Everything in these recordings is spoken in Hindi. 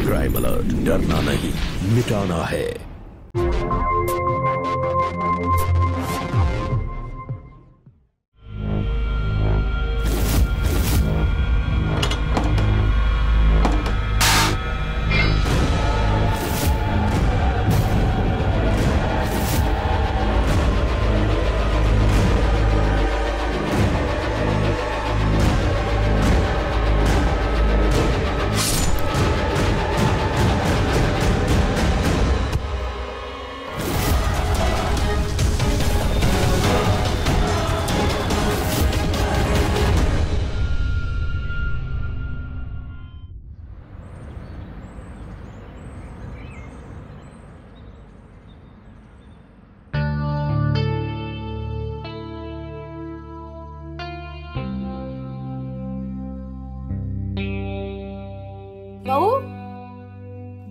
क्राइम अलर्ट, डरना नहीं, मिटाना है। बहू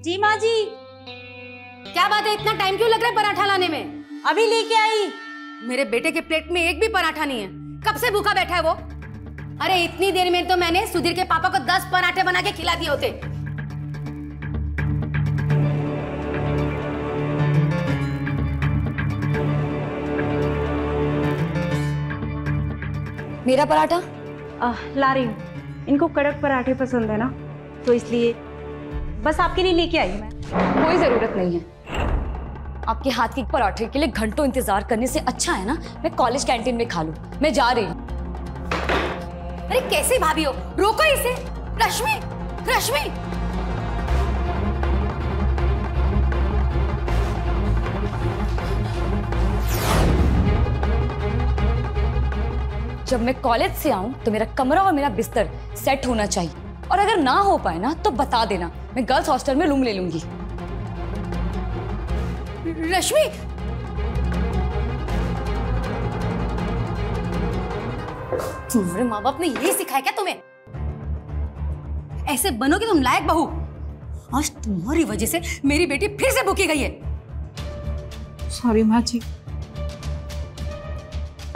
जी माँ जी। क्या बात है, इतना टाइम क्यों लग रहा है पराठा लाने में? अभी लेके आई। मेरे बेटे के प्लेट में एक भी पराठा नहीं है, कब से भूखा बैठा है वो। अरे इतनी देर में तो मैंने सुधीर के पापा को 10 पराठे बना के खिला दिए होते। मेरा पराठा ला रही हूँ। इनको कड़क पराठे पसंद है ना, तो इसलिए बस आपके लिए लेके आई मैं। कोई जरूरत नहीं है। आपके हाथ के पराठे के लिए घंटों इंतजार करने से अच्छा है ना मैं कॉलेज कैंटीन में खा लूं। मैं जा रही हूँ। अरे कैसे भाभी हो, रोको इसे। रश्मि, रश्मि। जब मैं कॉलेज से आऊं तो मेरा कमरा और मेरा बिस्तर सेट होना चाहिए, और अगर ना हो पाए ना तो बता देना, मैं गर्ल्स हॉस्टल में रूम ले लूंगी। रश्मि, तुम्हारे माँ बाप ने यही सिखाया क्या तुम्हें? ऐसे बनोगे तुम लायक बहू। आज तुम्हारी वजह से मेरी बेटी फिर से भूखी गई है। सॉरी माँ जी,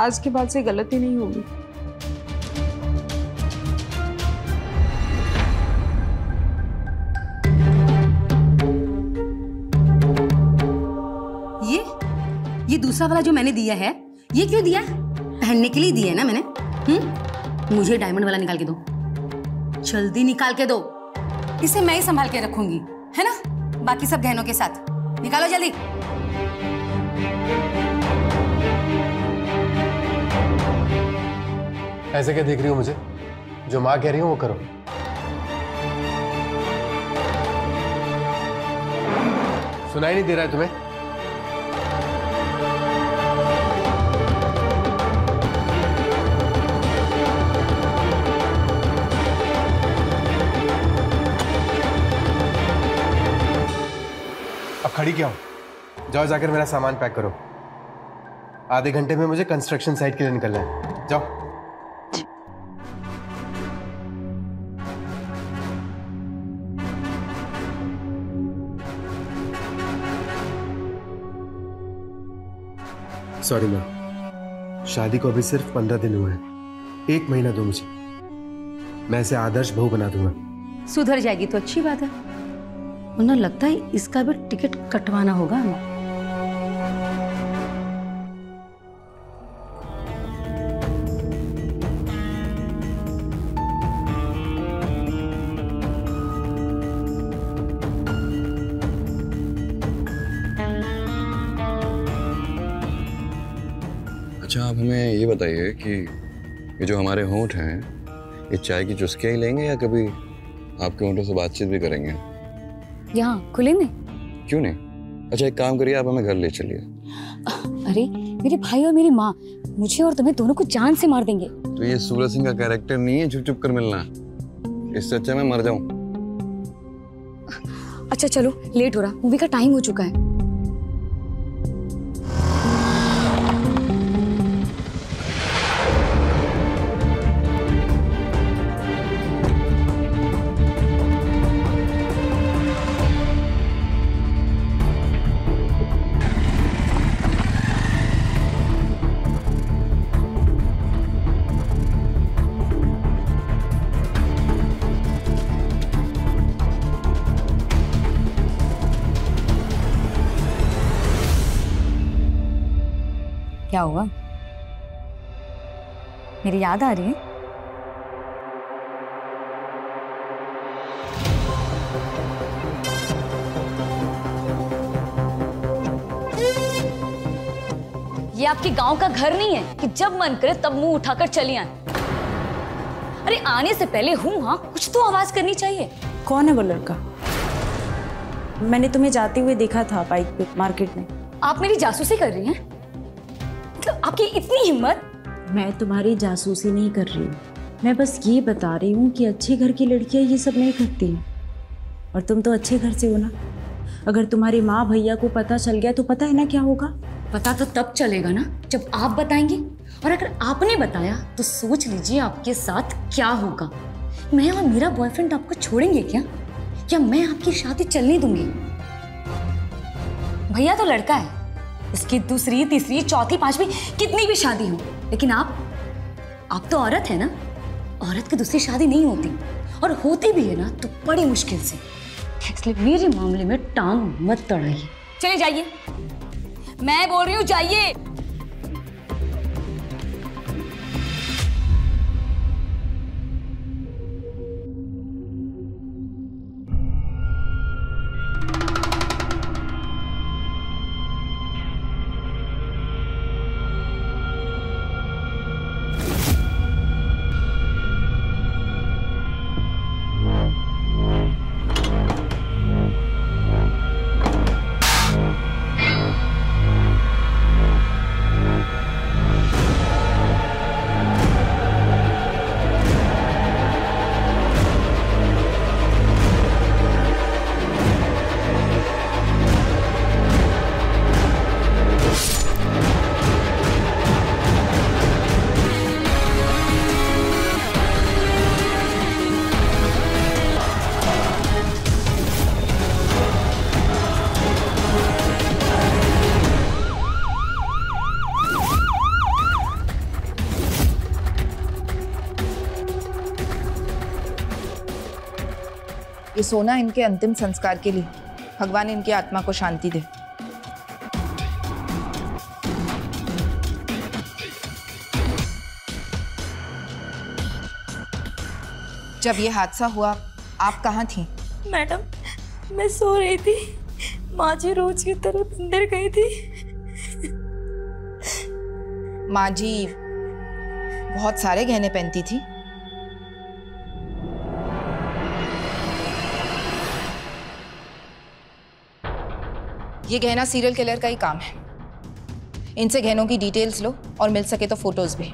आज के बाद से गलती नहीं होगी। ये दूसरा वाला जो मैंने दिया है, ये क्यों दिया? पहनने के लिए दिया है ना मैंने। मुझे डायमंड वाला निकाल के दो, जल्दी निकाल के दो। इसे मैं ही संभाल के रखूंगी, है ना, बाकी सब गहनों के साथ। निकालो जल्दी। ऐसे क्या देख रही हो मुझे? जो माँ कह रही हो वो करो। सुनाई नहीं दे रहा है तुम्हें? अब खड़ी क्या हो? जाओ जाकर मेरा सामान पैक करो। आधे घंटे में मुझे कंस्ट्रक्शन साइट के लिए निकलना है। जाओ। सॉरी माँ, शादी को अभी सिर्फ 15 दिन हुए हैं। 1 महीना दो मुझे, मैं इसे आदर्श बहू बना दूंगा। सुधर जाएगी तो अच्छी बात है, वरना लगता है इसका भी टिकट कटवाना होगा हमें। अच्छा, आप हमें ये बताइए कि ये जो हमारे होंठ हैं, ये चाय की चुस्कियाँ ही लेंगे या कभी आपके होंठों से बातचीत भी करेंगे? यहाँ खुले में? क्यों नहीं? अच्छा, एक काम करिए, आप हमें घर ले चलिए। अरे मेरे भाई और मेरी माँ मुझे और तुम्हें दोनों को जान से मार देंगे। तो ये सूरज सिंह का कैरेक्टर नहीं है चुप चुप कर मिलना। इससे अच्छा मैं मर जाऊं। अच्छा चलो, लेट हो रहा, मूवी का टाइम हो चुका है। क्या हुआ? मेरी याद आ रही है? ये आपके गांव का घर नहीं है कि जब मन करे तब मुंह उठाकर चली आए। अरे आने से पहले हूं हाँ कुछ तो आवाज करनी चाहिए। कौन है वो लड़का? मैंने तुम्हें जाते हुए देखा था बाइक पे मार्केट में। आप मेरी जासूसी कर रही हैं? मतलब आपकी इतनी हिम्मत? मैं तुम्हारी जासूसी नहीं कर रही हूँ, मैं बस ये बता रही हूँ कि अच्छे घर की लड़कियाँ ये सब नहीं करती। और तुम तो अच्छे घर से हो ना। अगर तुम्हारी माँ भैया को पता चल गया तो पता है ना क्या होगा? पता तो तब चलेगा ना जब आप बताएंगे, और अगर आपने बताया तो सोच लीजिए आपके साथ क्या होगा। मैं और मेरा बॉयफ्रेंड आपको छोड़ेंगे क्या? क्या मैं आपकी शादी चलने दूंगी? भैया तो लड़का है, उसकी दूसरी तीसरी चौथी पांचवी कितनी भी शादी हो, लेकिन आप तो औरत है ना। औरत की दूसरी शादी नहीं होती, और होती भी है ना तो बड़ी मुश्किल से। इसलिए मेरे मामले में टांग मत अड़ाइए। चले जाइए, मैं बोल रही हूँ जाइए। ये सोना इनके अंतिम संस्कार के लिए, भगवान इनकी आत्मा को शांति दे। जब ये हादसा हुआ आप कहाँ थी? मैडम, मैं सो रही थी। माँ जी रोज की तरह मंदिर गई थी। माँ जी बहुत सारे गहने पहनती थी। ये गहना सीरियल किलर का ही काम है। इनसे गहनों की डिटेल्स लो और मिल सके तो फोटोज भी।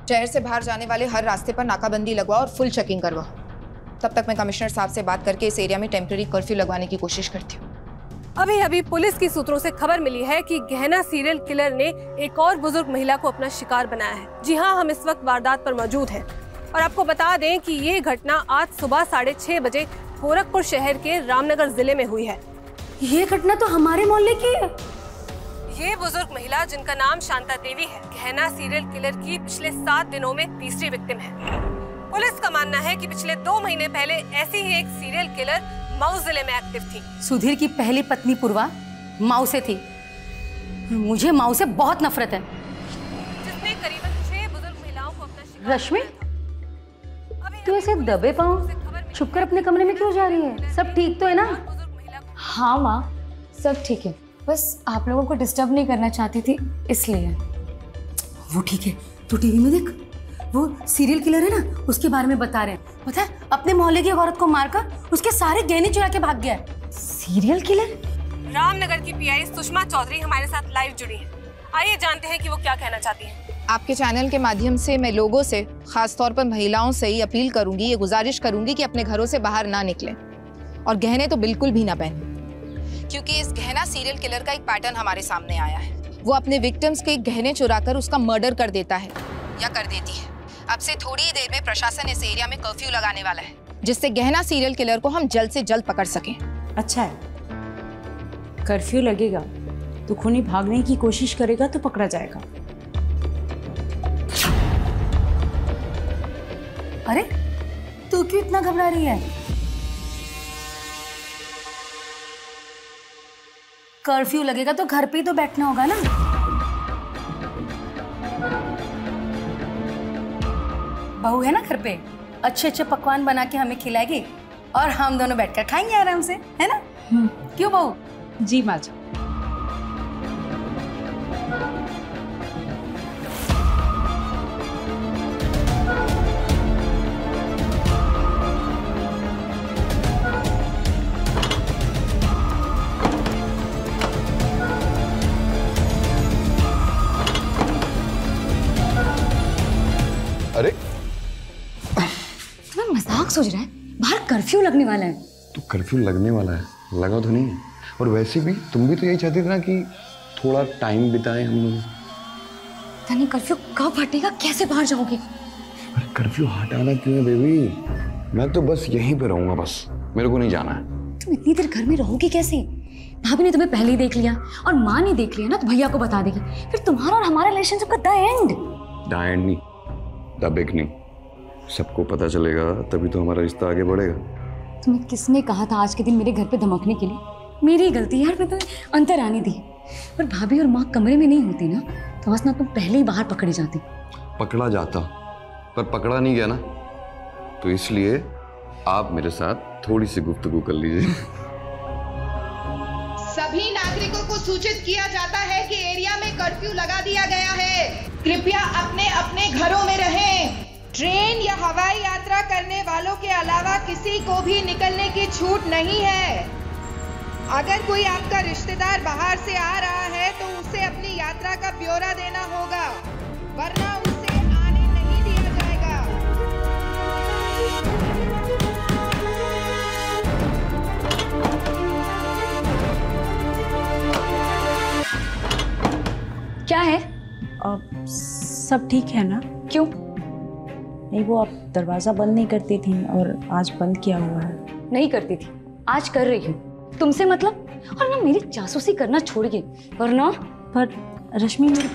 शहर से बाहर जाने वाले हर रास्ते पर नाकाबंदी लगवाओ और फुल चेकिंग करवाओ। तब तक मैं कमिश्नर साहब से बात करके इस एरिया में टेम्पररी कर्फ्यू लगवाने की कोशिश करती हूँ। अभी अभी पुलिस की सूत्रों से खबर मिली है कि गहना सीरियल किलर ने एक और बुजुर्ग महिला को अपना शिकार बनाया है। जी हाँ, हम इस वक्त वारदात पर मौजूद हैं और आपको बता दें कि ये घटना आज सुबह 6:30 बजे गोरखपुर शहर के रामनगर जिले में हुई है। ये घटना तो हमारे मोहल्ले की है। ये बुजुर्ग महिला जिनका नाम शांता देवी है, गहना सीरियल किलर की पिछले 7 दिनों में तीसरी विक्टिम है। पुलिस का मानना है कि पिछले 2 महीने पहले ऐसी ही एक सीरियल किलर मऊ जिले में एक्टिव थी। सुधीर की पहली पत्नी पूर्वा मऊ से थी। मुझे मऊ से बहुत नफरत है। जिसने करीबन 6 बुजुर्ग महिलाओं को अपना शिकार रश्मि, तू ऐसे दबे पांव छुपकर अपने कमरे में क्यों जा रही है? सब ठीक तो है ना? हाँ माँ, सब ठीक है, बस आप लोगों को डिस्टर्ब नहीं करना चाहती थी इसलिए। वो ठीक है, तू टीवी में देख, वो सीरियल किलर है ना, उसके बारे में बता रहे हैं। पता है, अपने मोहल्ले की औरत को मारकर उसके सारे गहने चुरा के भाग गया है। Serial killer? रामनगर की पीआई सुषमा चौधरी हमारे साथ लाइव जुड़ी है। आइए जानते हैं कि वो क्या कहना चाहती है। आपके चैनल के माध्यम से मैं लोगों से, खासतौर पर महिलाओं से ही अपील करूंगी, ये गुजारिश करूंगी कि अपने घरों से बाहर ना निकलें और गहने तो बिल्कुल भी ना पहने, क्योंकि इस गहना सीरियल किलर का एक पैटर्न हमारे सामने आया है। वो अपने विक्टिम्स के गहने चुराकर उसका मर्डर कर देता है या कर देती है। अब से थोड़ी ही देर में प्रशासन इस एरिया में कर्फ्यू लगाने वाला है, जिससे गहना सीरियल किलर को हम जल्द से जल्द पकड़ सकें। अच्छा है, कर्फ्यू लगेगा तो खूनी भागने की कोशिश करेगा तो पकड़ा जाएगा। अरे तू क्यों इतना घबरा रही है? कर्फ्यू लगेगा तो घर पे ही तो बैठना होगा ना। बहू है ना घर पे, अच्छे अच्छे पकवान बना के हमें खिलाएगी और हम दोनों बैठकर खाएंगे आराम से, है ना? क्यों बहू? जी माँ जी। अरे तुम्हें मजाक सोच रहा है? बाहर कर्फ्यू लगने वाला है। तो कर्फ्यू लगने वाला है, लगा तो नहीं है। और वैसे भी तुम भी तो यही चाहती थी ना कि थोड़ा टाइम बिताएं हम लोग। तनी कर्फ्यू कब हटेगा? कैसे बाहर जाओगे? अरे कर्फ्यू हटाना क्यों है बेबी? मैं तो बस यहीं पे रहूंगा, बस मेरे को नहीं जाना है। तुम इतनी देर घर में रहोगे कैसे? भाभी ने तुम्हें पहले ही देख लिया और माँ ने देख लिया ना तो भैया को बता देगी, फिर तुम्हारा और हमारा रिलेशनशिप का द एंड। द एंड नहीं, द बिगनिंग। सबको पता चलेगा तभी तो हमारा रिश्ता आगे बढ़ेगा। तुम्हें किसने कहा था आज के दिन मेरे घर पे धमकने के लिए? मेरी गलती यार, मैं तुम्हें अंतर आने दी। पर भाभी और माँ कमरे में नहीं होती ना तो आज ना तुम पहले ही बाहर पकड़े जाते। पकड़ा जाता पर पकड़ा नहीं गया ना, तो इसलिए आप मेरे साथ थोड़ी सी गुफ्तगू कर लीजिए। सभी नागरिकों को सूचित किया जाता है कि एरिया में कर्फ्यू लगा दिया गया है। कृपया अपने अपने घरों में रहें। ट्रेन या हवाई यात्रा करने वालों के अलावा किसी को भी निकलने की छूट नहीं है। अगर कोई आपका रिश्तेदार बाहर से आ रहा है तो उसे अपनी यात्रा का ब्यौरा देना होगा, वरना उसे आने नहीं दिया जाएगा। क्या है? सब ठीक है ना? क्यों? नहीं, वो आप दरवाजा बंद नहीं करती थी और आज बंद किया हुआ है। नहीं करती थी, आज कर रही हूँ। तुमसे मतलब? और ना मेरी जासूसी करना छोड़िए, वरना। पर रश्मि मेरी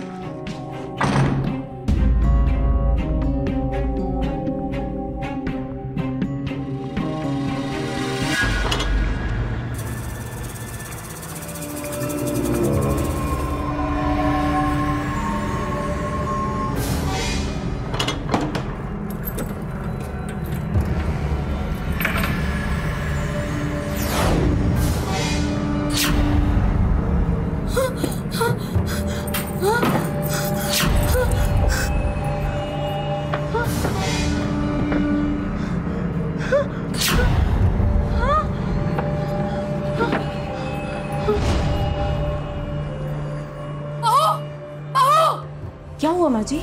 क्या हुआ माँ जी?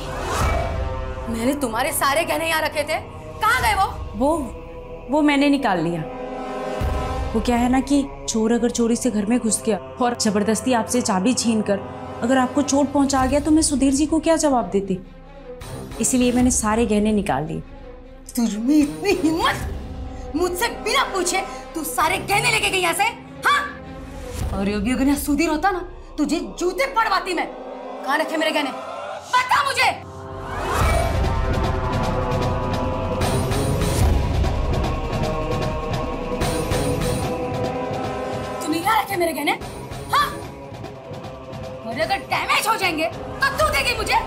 मैंने तुम्हारे सारे गहने यहाँ रखे थे, कहाँ गए वो? वो मैंने निकाल लिया। वो क्या है ना कि चोर अगर चोरी से घर में घुस गया और जबरदस्ती आपसे चाबी छीन कर अगर आपको चोट पहुंचा गया तो मैं सुधीर जी को क्या जवाब देती, इसीलिए मैंने सारे गहने निकाल लिए। तुझमें इतनी हिम्मत, मुझसे बिना पूछे तू सारे गहने लेके गई यहाँ से? हाँ? और योगी अगर यहाँ सुधीर होता ना तुझे जूते पड़वाती मैं। कहाँ रखे मेरे गहने? बता मुझे। तूने यहाँ रखे मेरे गहने? हाँ? और अगर डैमेज हो जाएंगे तो तू देगी मुझे?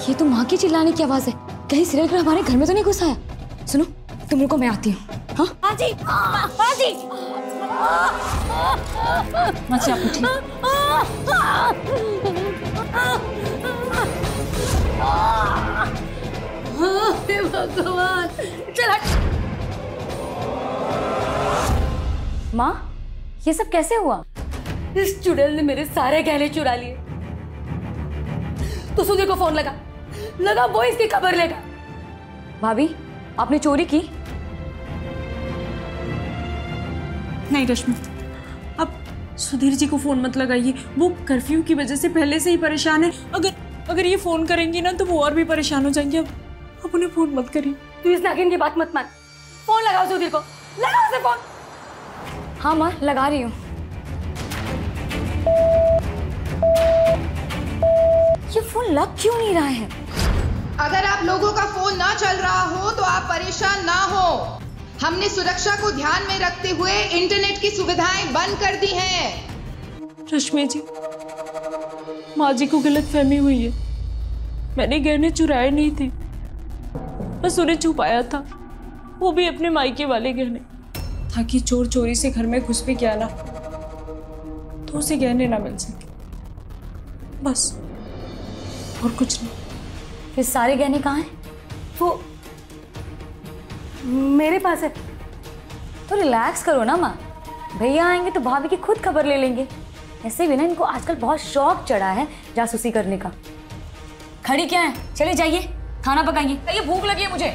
ये तो माँ की चिल्लाने की आवाज है। कहीं सीरियल किलर हमारे घर में तो नहीं घुसा है? सुनो, तुम रुको, मैं आती हूँ। हाँ हाजी, हाजी। माँ जी आप उठिए। हे भगवान, चल हट। माँ, ये सब कैसे हुआ? इस चुड़ैल ने मेरे सारे गहने चुरा लिए। तो सुधीर को फोन लगा, वो इसकी खबर लेगा। भाभी, आपने चोरी की? नहीं रश्मि, अब सुधीर जी को फोन मत लगाइए, वो कर्फ्यू की वजह से पहले से ही परेशान है। अगर ये फोन करेंगी ना तो वो और भी परेशान हो जाएंगे। अब उन्हें फोन मत करिए। तू इस नागिन की बात मत मान। फोन लगाओ सुधीर को, लगाओ उसे फोन। हाँ माँ, लगा रही हूँ। ये फोन लग क्यों नहीं रहा है? अगर आप लोगों का फोन ना चल रहा हो तो आप परेशान ना हो। हमने सुरक्षा को ध्यान में रखते हुए इंटरनेट की सुविधाएं बंद कर दी हैं। रश्मि जी, माँ जी को गलत फहमी हुई है। मैंने गहने चुराए नहीं थे, बस उन्हें छुपाया था, वो भी अपने मायके वाले गहने, ताकि चोर चोरी से घर में घुस भी गया ना तो उसे गहने ना मिल सके, बस और कुछ नहीं। फिर सारे गहने कहाँ हैं? वो मेरे पास है। तो रिलैक्स करो ना माँ, भैया आएंगे तो भाभी की खुद खबर ले लेंगे। ऐसे भी ना इनको आजकल बहुत शौक चढ़ा है जासूसी करने का। खड़ी क्या है, चले जाइए खाना पकाइए, ये भूख लगी है मुझे।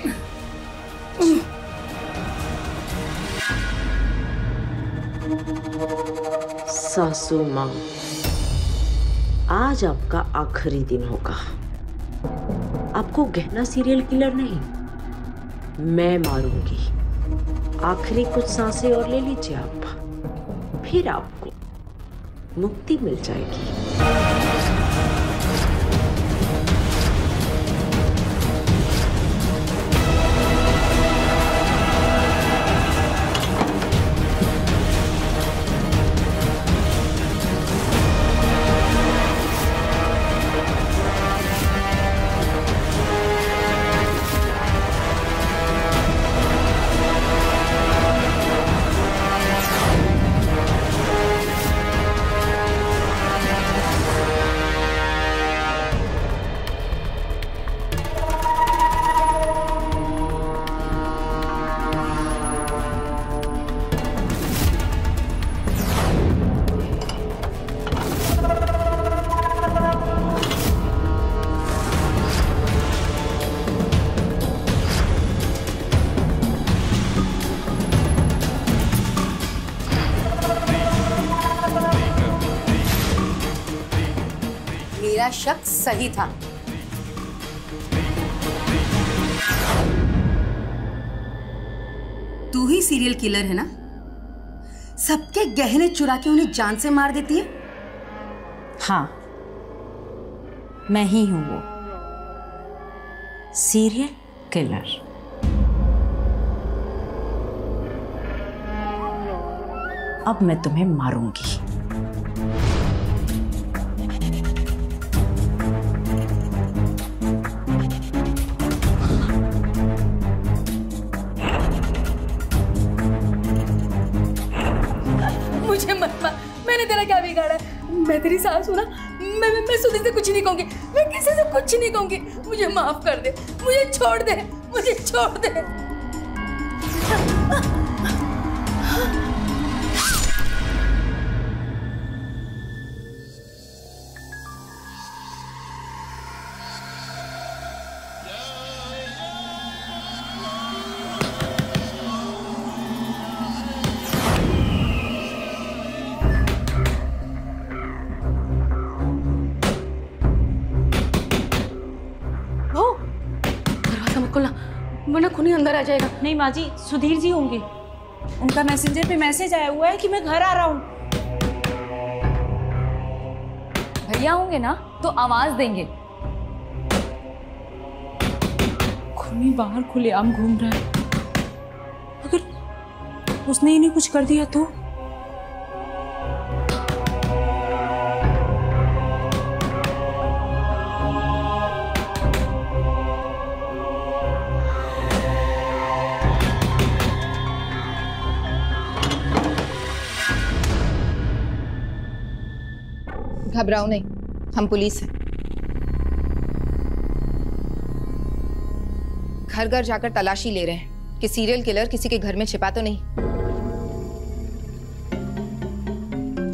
सासू माँ, आज आपका आखिरी दिन होगा। आपको गहना सीरियल किलर नहीं, मैं मारूंगी। आखिरी कुछ सांसें और ले लीजिए आप, फिर आपको मुक्ति मिल जाएगी। मेरा शक सही था। तू ही सीरियल किलर है ना? सबके गहने चुरा के उन्हें जान से मार देती है। हाँ, मैं ही हूं वो सीरियल किलर। अब मैं तुम्हें मारूंगी। मुझे मत मार, मैंने तेरा क्या बिगाड़ा है? मैं तेरी सास हूं ना, मैं सुधी से कुछ नहीं कहूंगी, मैं किसी से कुछ नहीं कहूंगी। मुझे माफ कर दे, मुझे छोड़ दे, मुझे छोड़ दे। वरना खूनी अंदर आ जाएगा। नहीं माँ जी, सुधीर जी होंगे। उनका मैसेंजर पे मैसेज आया हुआ है कि मैं घर आ रहा हूँ। भैया होंगे ना तो आवाज देंगे। खूनी बाहर खुलेआम घूम रहा है, अगर उसने इन्हें कुछ कर दिया तो? घबराओ नहीं, हम पुलिस हैं। घर घर जाकर तलाशी ले रहे हैं कि सीरियल किलर किसी के घर में छिपा तो नहीं।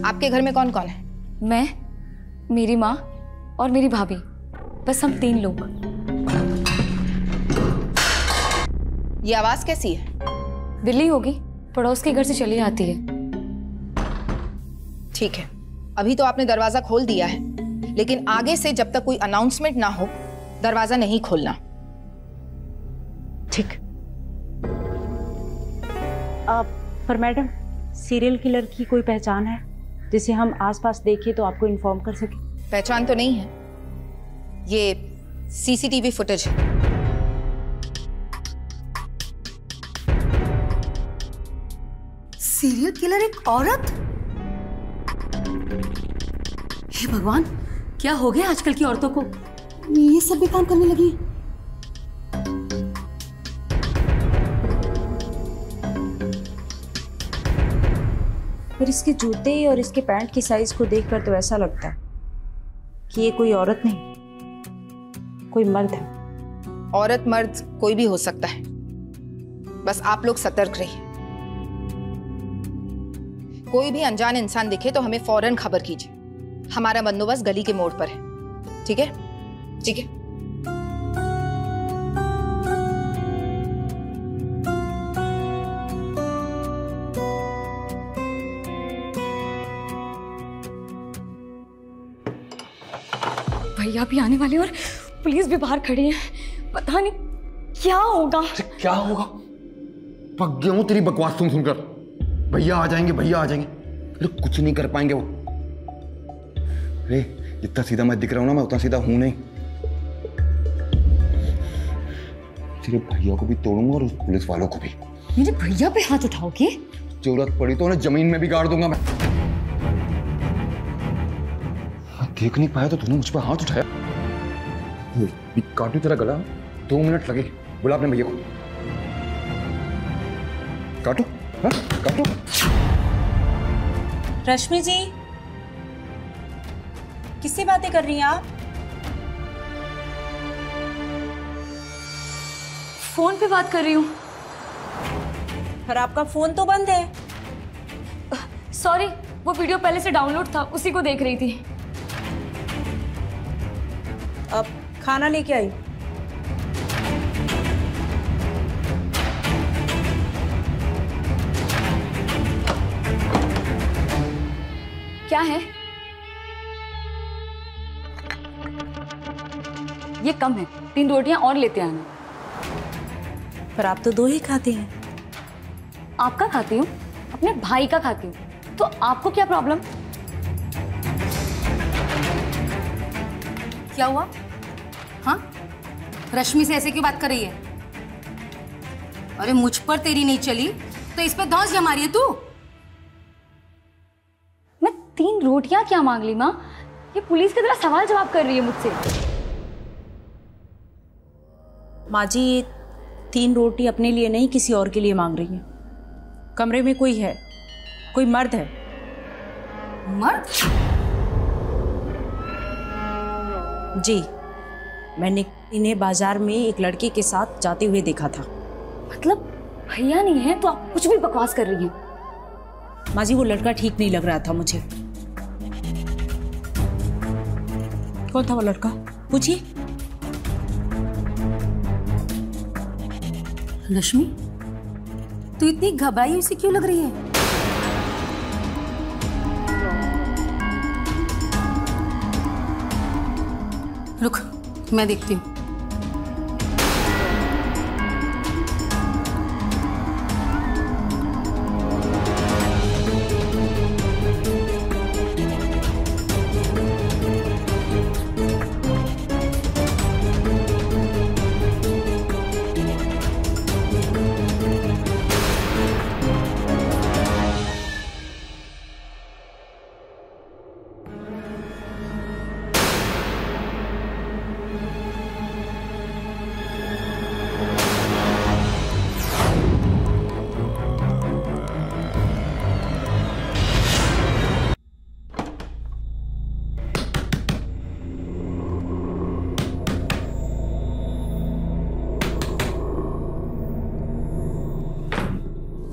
आपके घर में कौन कौन है? मैं, मेरी माँ और मेरी भाभी, बस हम 3 लोग। ये आवाज कैसी है? बिल्ली होगी, पड़ोस के घर से चली आती है। ठीक है, अभी तो आपने दरवाजा खोल दिया है, लेकिन आगे से जब तक कोई अनाउंसमेंट ना हो दरवाजा नहीं खोलना। ठीक। पर मैडम, सीरियल किलर की कोई पहचान है जिसे हम आसपास देखें तो आपको इन्फॉर्म कर सके? पहचान तो नहीं है, ये सीसीटीवी फुटेज। सीरियल किलर एक औरत? हे भगवान, क्या हो गया आजकल की औरतों को? ये सब भी काम करने लगी। फिर इसके जूते और इसके पैंट की साइज को देखकर तो ऐसा लगता है कि ये कोई औरत नहीं, कोई मर्द है। औरत मर्द कोई भी हो सकता है, बस आप लोग सतर्क रहिए। कोई भी अनजान इंसान दिखे तो हमें फौरन खबर कीजिए। हमारा बंदोबस्त गली के मोड़ पर है। ठीक है? ठीक है। भैया भी आने वाले और पुलिस भी बाहर खड़ी है। पता नहीं क्या होगा। क्या होगा? पक गया हूं तेरी बकवास सुन सुनकर। भैया आ जाएंगे, भैया आ जाएंगे। अरे कुछ नहीं कर पाएंगे वो। अरे जितना सीधा मैं दिख रहा हूं ना, मैं उतना सीधा हूं नहीं। तेरे भैया को भी तोड़ूंगा और उस पुलिस वालों को भी। मेरे भैया पे हाथ उठाओगे? जरूरत पड़ी तो उन्हें जमीन में भी गाड़ दूंगा मैं देख नहीं पाया तो तूने मुझ पर हाथ उठाया। काटू तेरा गला, 2 मिनट लगे। बुला अपने भैया को। काटो, हाँ काटो। रश्मि जी, किससे बातें कर रही हैं आप? फोन पे बात कर रही हूँ। पर आपका फोन तो बंद है। सॉरी, वो वीडियो पहले से डाउनलोड था, उसी को देख रही थी। अब खाना लेके आई। क्या है? ये कम है, 3 रोटियां और लेते आना। पर आप तो 2 ही खाते हैं। आपका खाती हूँ, अपने भाई का खाती हूँ, तो आपको क्या प्रॉब्लम? क्या हुआ? हाँ, रश्मि से ऐसे क्यों बात कर रही है? अरे मुझ पर तेरी नहीं चली तो इस पे धौंस जमा रही है तू। मैं 3 रोटियां क्या मांग ली माँ? ये पुलिस की तरह सवाल जवाब कर रही है मुझसे। माँ जी, 3 रोटी अपने लिए नहीं किसी और के लिए मांग रही है। कमरे में कोई है, कोई मर्द है। मर्द? जी, मैंने इन्हें बाजार में एक लड़के के साथ जाते हुए देखा था। मतलब भैया नहीं है तो आप कुछ भी बकवास कर रही हैं। माँ जी, वो लड़का ठीक नहीं लग रहा था मुझे। कौन था वो लड़का? पूछिए। रश्मि, तू इतनी घबराई हुई सी क्यों लग रही है? रुक, मैं देखती हूँ।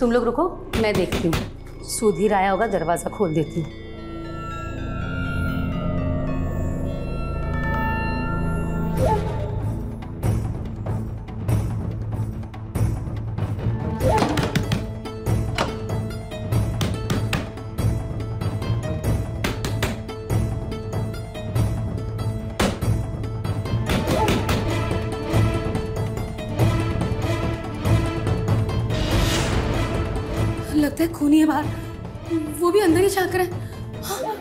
तुम लोग रुको, मैं देखती हूँ। सुधीर आया होगा, दरवाजा खोल देती हूँ। लगता है खूनी है बाहर, वो भी अंदर ही झांक रहा है। हाँ?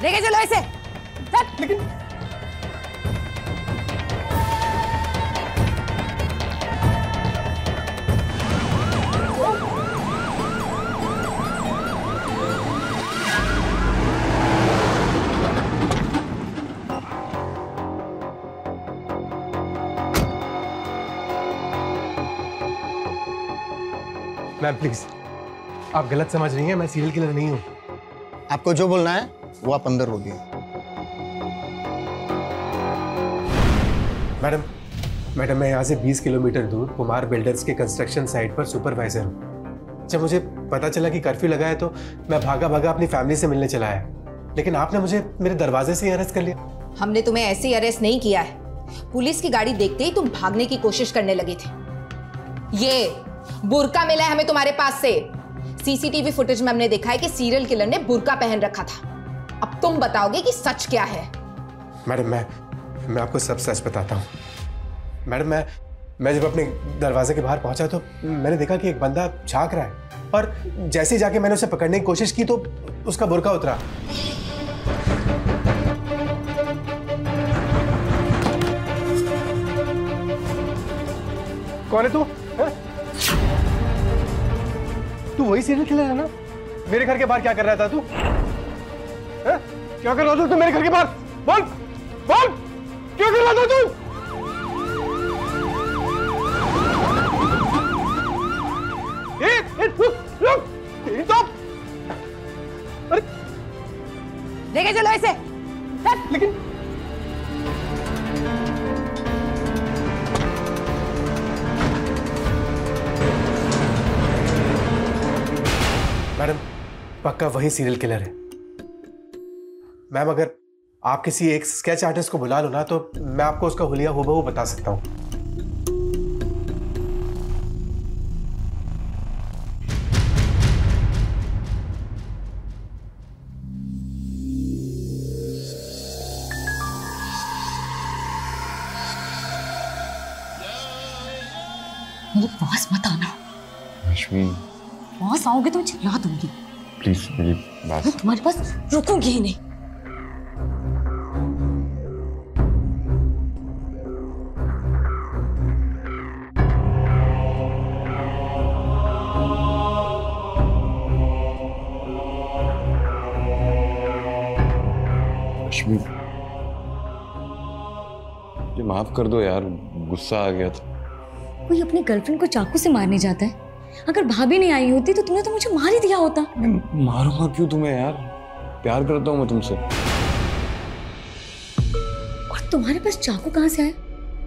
लेके चलो इसे। लेकिन मैम प्लीज, आप गलत समझ रही हैं, मैं सीरियल किलर नहीं हूँ। आपको जो बोलना है वो आप अंदर बोलिए। मैडम मैं यहाँ से 20 किलोमीटर दूर कुमार बिल्डर्स के कंस्ट्रक्शन साइट पर सुपरवाइजर हूँ। जब मुझे पता चला कि कर्फ्यू लगा है तो मैं भागा भागा अपनी फैमिली से मिलने चला आया, लेकिन आपने मुझे मेरे दरवाजे से ही अरेस्ट कर लिया। हमने तुम्हें ऐसे ही अरेस्ट नहीं किया है। पुलिस की गाड़ी देखते ही तुम भागने की कोशिश करने लगे थे। ये बुर्का मिला है हमें तुम्हारे पास से। सीसीटीवी फुटेज में हमने देखा है कि सीरियल किलर ने बुर्का पहन रखा था। अब तुम बताओगे कि सच क्या है। मैडम मैं आपको सब सच बताता हूँ। मैडम मैं जब अपने दरवाजे के बाहर पहुंचा तो मैंने देखा कि एक बंदा झांक रहा है, और जैसे ही जाके मैंने उसे पकड़ने की कोशिश की तो उसका बुर्का उतरा। कौन है तू? तू वही सीरियल किलर है ना? मेरे घर के बाहर क्या कर रहा था तू? क्या कर रहा था तू मेरे घर के बाहर? बोल बोल, क्या कर रहा था तू? रुक, अरे लेके चलो इसे। लेकिन मैडम पक्का वही सीरियल किलर है। मैम अगर आप किसी एक स्केच आर्टिस्ट को बुला लो ना तो मैं आपको उसका हुलिया हूबहू बता सकता हूँ। मेरे पास मत आना। रश्मि, पास आओगे तो मैं चिल्ला दूंगी। प्लीज मेरी बात। मैं तुम्हारे पास रुकूंगी ही नहीं। रश्मि, मुझे माफ कर दो यार, गुस्सा आ गया था। कोई अपनी गर्लफ्रेंड को चाकू से मारने जाता है? अगर भाभी नहीं आई होती तो तुमने तो मुझे मार ही दिया होता। मारूंगा क्यों तुम्हें यार, प्यार करता हूँ मैं तुमसे। और तुम्हारे पास चाकू कहाँ से आया?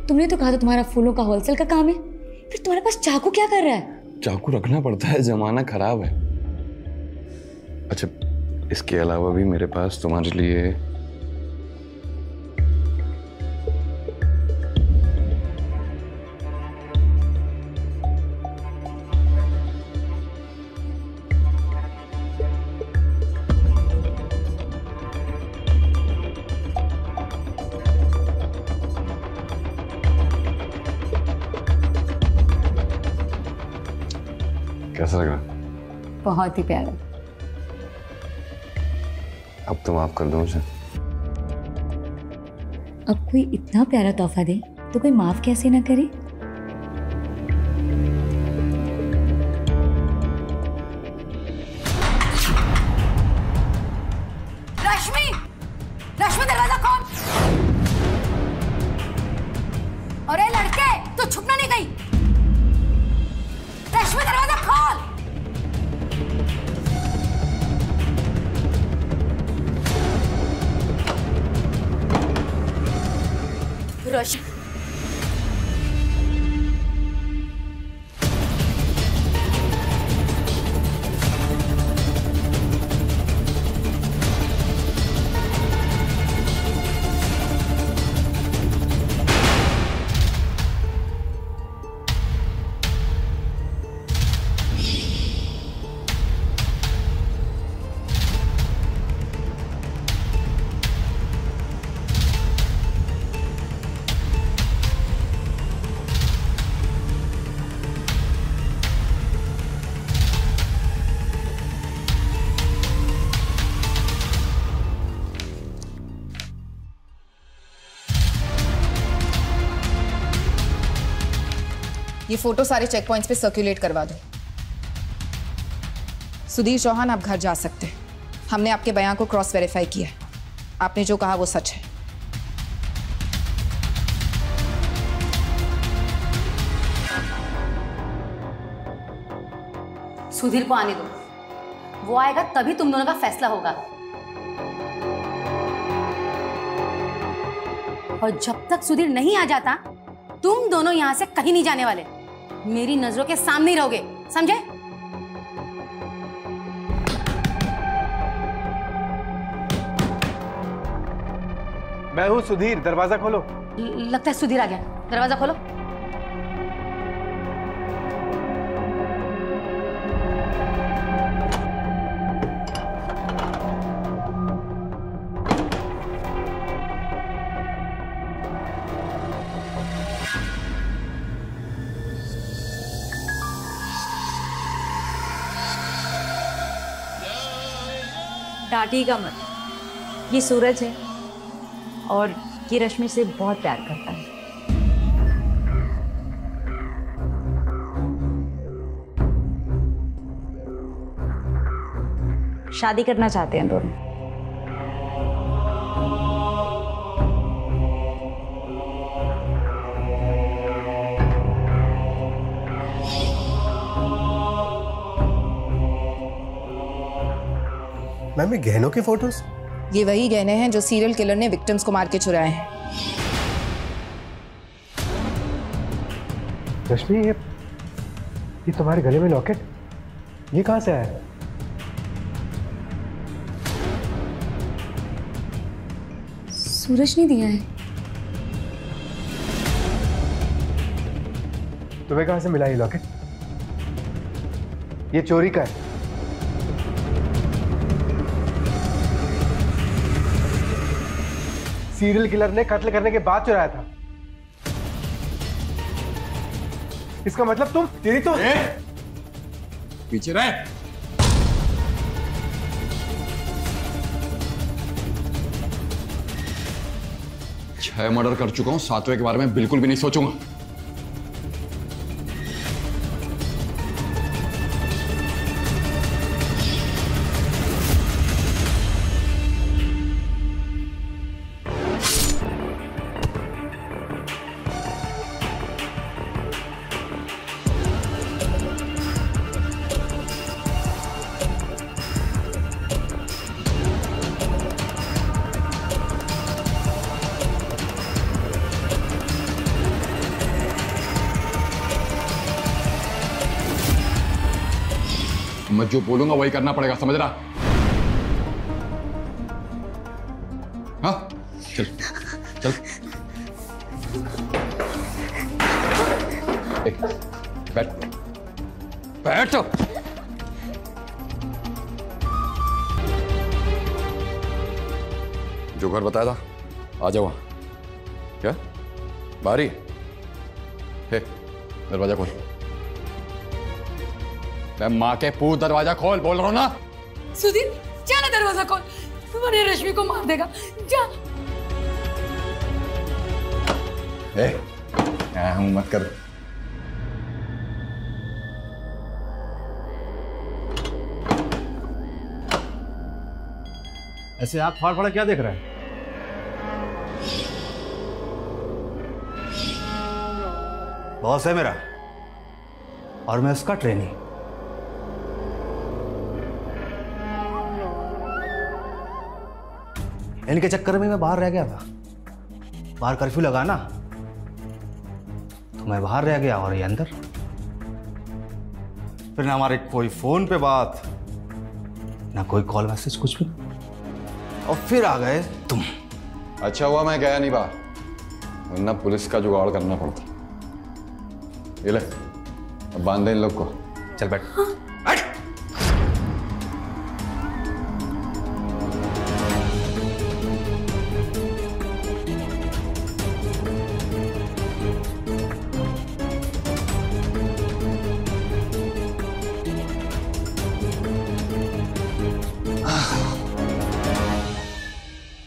तुमने तो कहा था तुम्हारा फूलों का होलसेल का काम है, फिर तुम्हारे पास चाकू क्या कर रहा है? चाकू रखना पड़ता है, जमाना खराब है। अच्छा, इसके अलावा भी मेरे पास तुम्हारे लिए कैसा लग रहा? बहुत ही प्यारा। अब तो माफ कर दो मुझे। अब कोई इतना प्यारा तोहफा दे तो कोई माफ कैसे ना करे? रश्मि, रश्मि दरवाजा खोल। अरे लड़के, तू छुपना नहीं गई। रश्मि दरवाजा खोल। रश्मि, ये फोटो सारे चेक पॉइंट्स पे सर्कुलेट करवा दो। सुधीर चौहान, आप घर जा सकते हैं। हमने आपके बयान को क्रॉस वेरीफाई किया है। आपने जो कहा वो सच है। सुधीर को आने दो, वो आएगा तभी तुम दोनों का फैसला होगा। और जब तक सुधीर नहीं आ जाता तुम दोनों यहां से कहीं नहीं जाने वाले। मेरी नजरों के सामने ही रहोगे, समझे? मैं हूँ सुधीर, दरवाजा खोलो। लगता है सुधीर आ गया, दरवाजा खोलो। डांटिएगा मत, ये सूरज है और ये रश्मि से बहुत प्यार करता है। शादी करना चाहते हैं दोनों। मैम, ये गहनों के फोटोज? ये वही गहने हैं जो सीरियल किलर ने विक्टिम्स को मार के चुराए हैं। रश्मि, ये तुम्हारे गले में लॉकेट, ये कहाँ से आया? सूरज ने दिया है। तुम्हें कहाँ से मिला ये लॉकेट? ये चोरी का है। सीरियल किलर ने कत्ल करने के बाद चुराया था। इसका मतलब तेरी तो पीछे रहे। छह मर्डर कर चुका हूं, सातवें के बारे में बिल्कुल भी नहीं सोचूंगा। मैं जो बोलूंगा वही करना पड़ेगा, समझ रहा? हाँ, चल चल। बैठ बैठ। जो घर बताया था, आ जाओ वहां। क्या बारी? हे, दरवाजा खोल। मैं माँ के पूत, दरवाजा खोल बोल रहा हूं ना। सुधीर, जा ना, दरवाजा खोल, तुम्हारे रश्मि को मार देगा, जा। हम मत कर। ऐसे आंख फाड़ फाड़ क्या देख रहा है? बॉस है मेरा और मैं उसका ट्रेनी। इनके चक्कर में मैं बाहर रह गया था। बाहर कर्फ्यू लगा ना, तो मैं बाहर रह गया और ये अंदर। फिर ना हमारे कोई फोन पे बात, ना कोई कॉल मैसेज, कुछ भी। और फिर आ गए तुम। अच्छा हुआ मैं गया नहीं बाहर, वरना पुलिस का जुगाड़ करना पड़ता। ये ले, अब बांध दे इन लोग को। चल बैठ।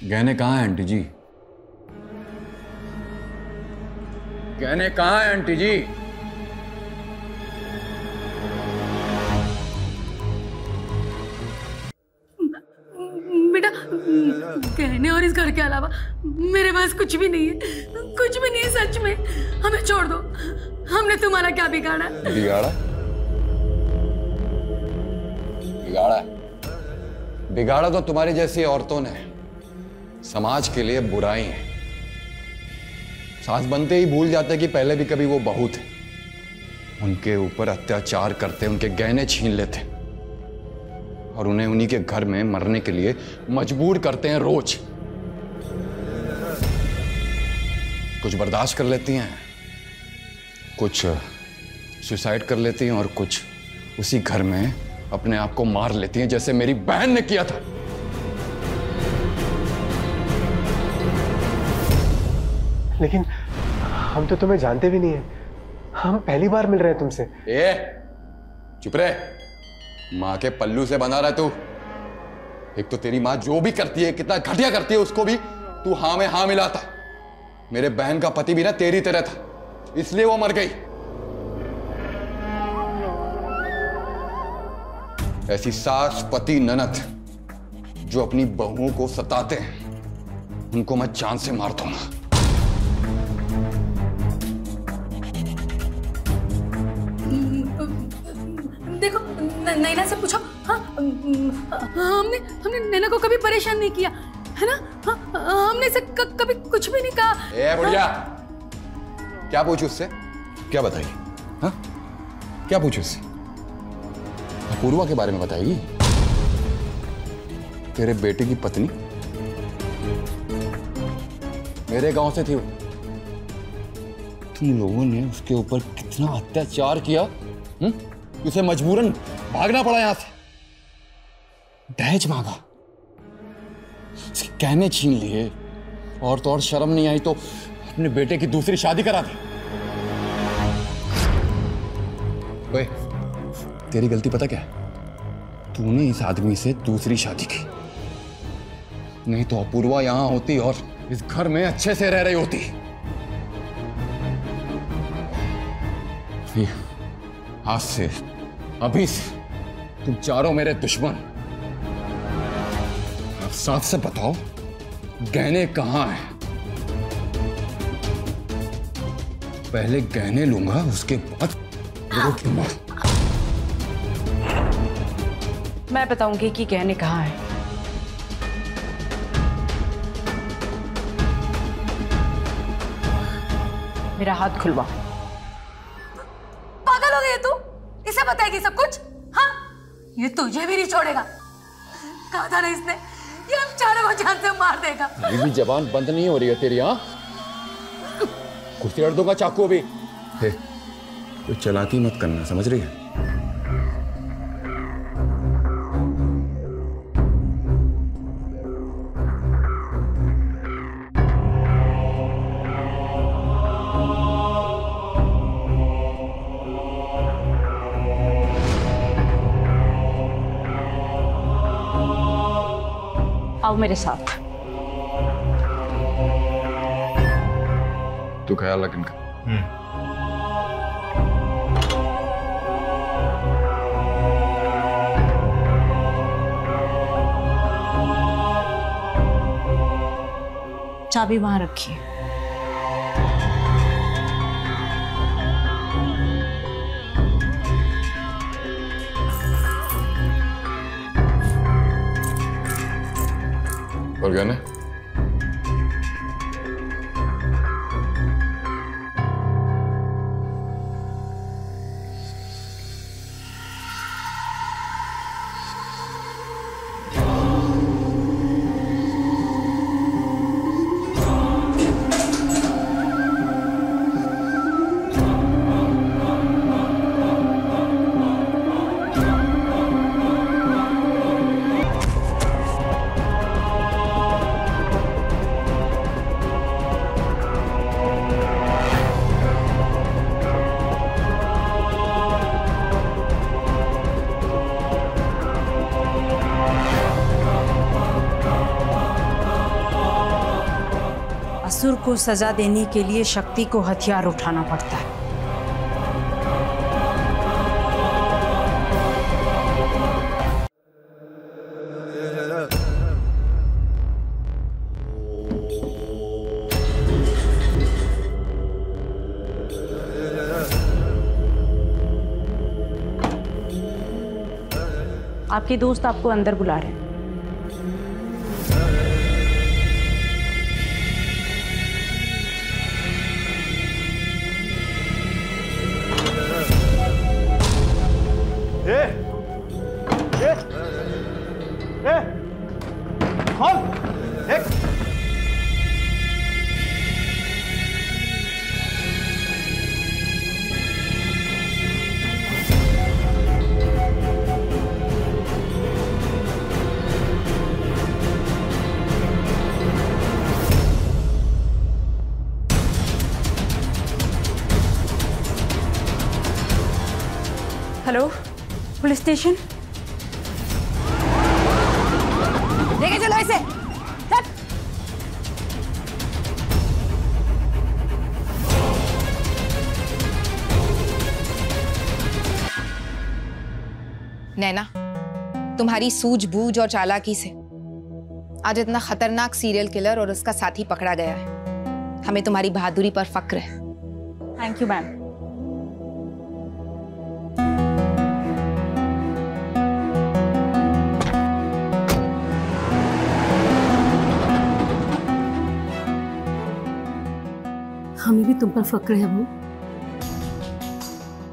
गहने कहाँ हैं आंटी जी? गहने कहाँ हैं आंटी जी? गहने और इस घर के अलावा मेरे पास कुछ भी नहीं है, कुछ भी नहीं है सच में। हमें छोड़ दो, हमने तुम्हारा क्या बिगाड़ा? बिगाड़ा? बिगाड़ा? बिगाड़ा तो तुम्हारी जैसी औरतों ने। समाज के लिए बुराई है। सास बनते ही भूल जाते कि पहले भी कभी वो बहू थे। उनके ऊपर अत्याचार करते, उनके गहने छीन लेते और उन्हें उन्हीं के घर में मरने के लिए मजबूर करते हैं रोज। कुछ बर्दाश्त कर लेती हैं, कुछ सुसाइड कर लेती हैं और कुछ उसी घर में अपने आप को मार लेती हैं, जैसे मेरी बहन ने किया था। लेकिन हम तो तुम्हें जानते भी नहीं है, हम पहली बार मिल रहे हैं तुमसे। चुप रहे। माँ के पल्लू से बना रहा है तू। एक तो तेरी माँ जो भी करती है, कितना घटिया करती है, उसको भी तू हाँ में हाँ मिलाता। मेरे बहन का पति भी ना तेरी तरह था, इसलिए वो मर गई। ऐसी सास, पति, ननद जो अपनी बहुओं को सताते हैं, उनको मैं जान से मार दूंगा। देखो, नैना से पूछो। हाँ, हमने नैना को कभी परेशान नहीं किया, है ना? हाँ, हमने से कभी कुछ भी नहीं कहा। बुढ़िया, क्या पूछू उससे? क्या बताइए? हाँ, क्या पूछू उससे? अपूर्वा के बारे में बताइए। तेरे बेटे की पत्नी मेरे गांव से थी वो। तुम लोगों ने उसके ऊपर कितना अत्याचार किया, उसे मजबूरन भागना पड़ा यहां से। दहेज मांगा, उसके गहने छीन लिए, और तो और शर्म नहीं आई तो अपने बेटे की दूसरी शादी करा दी। ओए, तेरी गलती पता क्या है? तूने इस आदमी से दूसरी शादी की, नहीं तो अपूर्वा यहां होती और इस घर में अच्छे से रह रही होती। आज से, अभी से तुम चारों मेरे दुश्मन। अब साफ से बताओ, गहने कहां हैं? पहले गहने लूंगा, उसके बाद लोगों की मौत। मैं बताऊंगी कि गहने कहाँ हैं। मेरा हाथ खुलवा। पागल हो गई है तू? इसे बताएगी सब कुछ? हाँ, ये तुझे भी नहीं छोड़ेगा। कहा था ना इसने, ये हम चारों को जान से मार देगा। ये भी जबान बंद नहीं हो रही है तेरी। हाँ, कुर्सी अड़ दूंगा चाकू भी। कोई चालाकी मत करना, समझ रही है? आओ मेरे साथ। तू ख्याल रख इनका। चाबी वहां रखिए। और गहने? असुर को सजा देने के लिए शक्ति को हथियार उठाना पड़ता है। आपके दोस्त आपको अंदर बुला रहे हैं। Hello, police station. लेके चलो इसे। चल। नैना, तुम्हारी सूझबूझ और चालाकी से आज इतना खतरनाक सीरियल किलर और उसका साथी पकड़ा गया है। हमें तुम्हारी बहादुरी पर फक्र है। Thank you ma'am. हमें भी तुम पर फक्र है वो।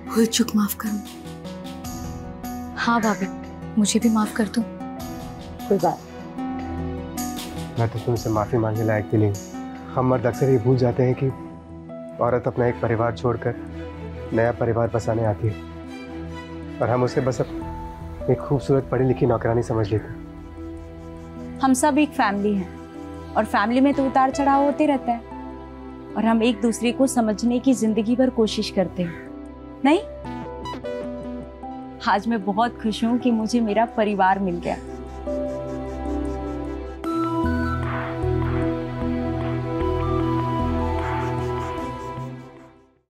भूल चूक माफ करो। हाँ भाभी, मुझे भी माफ कर दो। कोई बात। मैं तो तुमसे माफी मांगने लायक भी नहीं। हम मर्द अक्सर ये भूल जाते हैं कि औरत अपना एक परिवार छोड़कर नया परिवार बसाने आती है और हम उसे बस एक खूबसूरत पढ़ी लिखी नौकरानी समझ लेते हैं। हम सब एक फैमिली हैं और फैमिली में तो उतार चढ़ाव होते रहता है और हम एक दूसरे को समझने की जिंदगी भर कोशिश करते हैं। नहीं, आज मैं बहुत खुश हूं कि मुझे मेरा परिवार मिल गया।